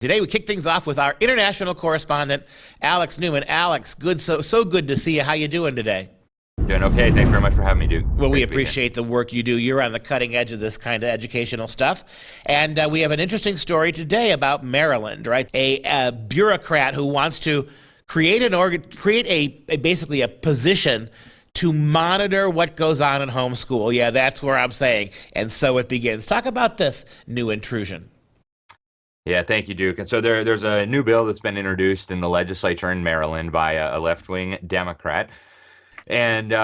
Today we kick things off with our international correspondent, Alex Newman. Alex, so good to see you. How you doing today? Doing okay. Thanks very much for having me, Duke. Well, we appreciate the work you do. You're on the cutting edge of this kind of educational stuff. And we have an interesting story today about Maryland, right? A bureaucrat who wants to create basically a position to monitor what goes on in homeschool. Yeah, that's where I'm saying. And so it begins. Talk about this new intrusion. Yeah, thank you, Duke. And so there's a new bill that's been introduced in the legislature in Maryland by a left-wing Democrat. And,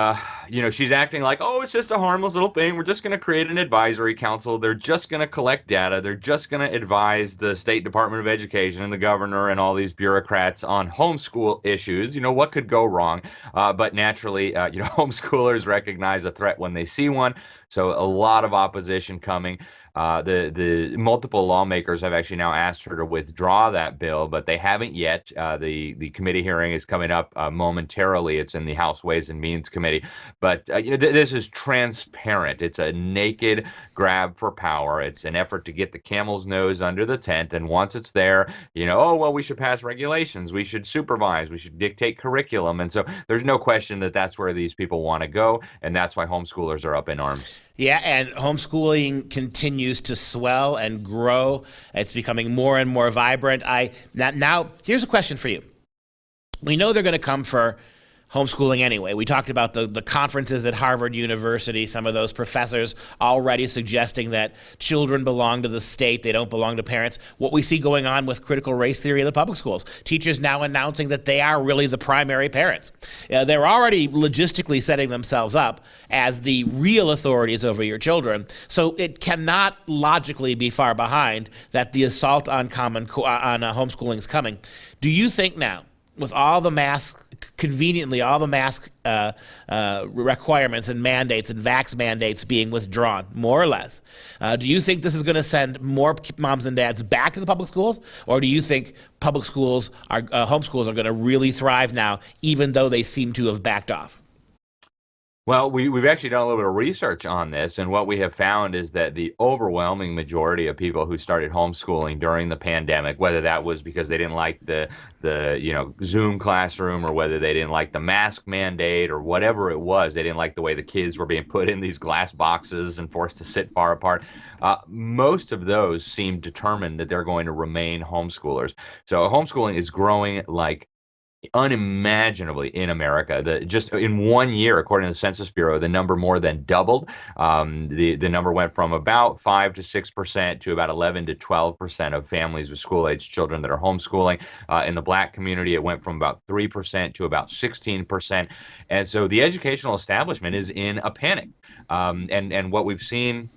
she's acting like, oh, it's just a harmless little thing. We're just going to create an advisory council. They're just going to collect data. They're just going to advise the State Department of Education and the governor and all these bureaucrats on homeschool issues. What could go wrong? But naturally, homeschoolers recognize a threat when they see one. So a lot of opposition coming. The multiple lawmakers have actually now asked her to withdraw that bill, but they haven't yet. The committee hearing is coming up momentarily. It's in the House Ways and Means Committee. But this is transparent. It's a naked grab for power. It's an effort to get the camel's nose under the tent. And once it's there, we should pass regulations. We should supervise. We should dictate curriculum. And so there's no question that that's where these people want to go. And that's why homeschoolers are up in arms. Yeah, and homeschooling continues to swell and grow. It's becoming more and more vibrant. Now, here's a question for you. We know they're going to come for homeschooling anyway. We talked about the conferences at Harvard University, some of those professors already suggesting that children belong to the state, they don't belong to parents. What we see going on with critical race theory in the public schools, teachers now announcing that they are really the primary parents. They're already logistically setting themselves up as the real authorities over your children, so it cannot logically be far behind that the assault on homeschooling is coming. Do you think now, with all the mask requirements and mandates and vax mandates being withdrawn, more or less, do you think this is going to send more moms and dads back to the public schools? Or do you think public schools, homeschools are going to really thrive now, even though they seem to have backed off? Well, we've actually done a little bit of research on this, and what we have found is that the overwhelming majority of people who started homeschooling during the pandemic, whether that was because they didn't like the Zoom classroom, or whether they didn't like the mask mandate, or whatever it was, they didn't like the way the kids were being put in these glass boxes and forced to sit far apart. Most of those seem determined that they're going to remain homeschoolers. So homeschooling is growing like unimaginably in America. Just in 1 year, according to the Census Bureau, the number more than doubled. The number went from about 5 to 6% to about 11 to 12% of families with school-age children that are homeschooling. In the Black community, it went from about 3% to about 16%. And so the educational establishment is in a panic. And what we've seen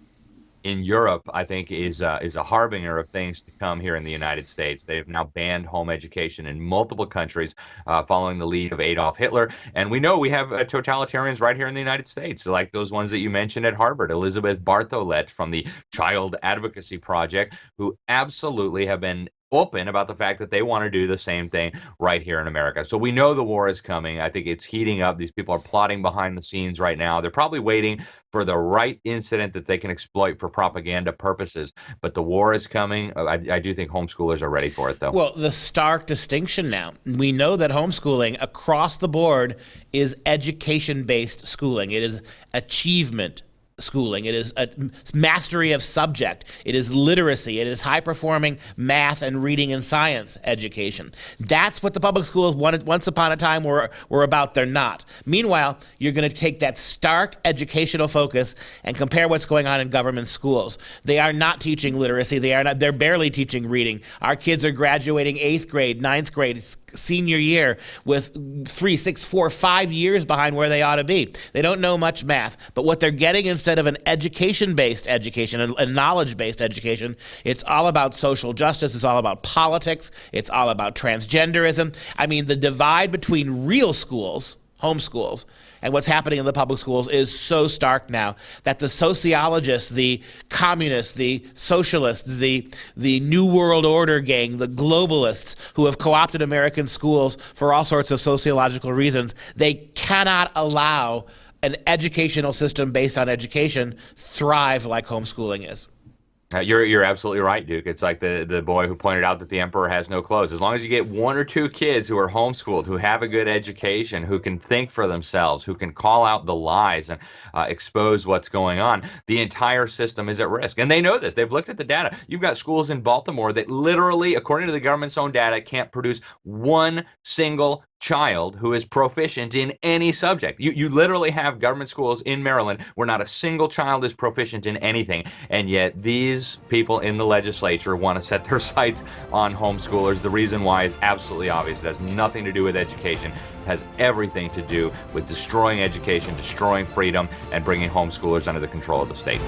in Europe, I think, is a harbinger of things to come here in the United States. They have now banned home education in multiple countries, following the lead of Adolf Hitler. And we know we have totalitarians right here in the United States, like those ones that you mentioned at Harvard, Elizabeth Bartholet from the Child Advocacy Project, who absolutely have been open about the fact that they want to do the same thing right here in America. So we know the war is coming. I think it's heating up. These people are plotting behind the scenes right now. They're probably waiting for the right incident that they can exploit for propaganda purposes. But the war is coming. I do think homeschoolers are ready for it, though. Well, the stark distinction now, we know that homeschooling across the board is education-based schooling. It is achievement schooling. It is a mastery of subject. It is literacy. It is high-performing math and reading and science education. That's what the public schools wanted once upon a time were about. They're not. Meanwhile, you're going to take that stark educational focus and compare what's going on in government schools. They are not teaching literacy. They're barely teaching reading. Our kids are graduating 8th grade, 9th grade, senior year with 3, 6, 4, 5 years behind where they ought to be. They don't know much math, but what they're getting instead of an education-based education, a knowledge-based education, it's all about social justice, it's all about politics, it's all about transgenderism. I mean, the divide between real schools, homeschools, and what's happening in the public schools is so stark now that the sociologists, the communists, the socialists, the New World Order gang, the globalists who have co-opted American schools for all sorts of sociological reasons, they cannot allow an educational system based on education thrive like homeschooling is. You're absolutely right, Duke. It's like the boy who pointed out that the emperor has no clothes. As long as you get one or two kids who are homeschooled, who have a good education, who can think for themselves, who can call out the lies and expose what's going on, the entire system is at risk. And they know this. They've looked at the data. You've got schools in Baltimore that literally, according to the government's own data, can't produce one single child who is proficient in any subject. You literally have government schools in Maryland where not a single child is proficient in anything, and yet these people in the legislature want to set their sights on homeschoolers. The reason why is absolutely obvious. It has nothing to do with education. It has everything to do with destroying education, destroying freedom, and bringing homeschoolers under the control of the state.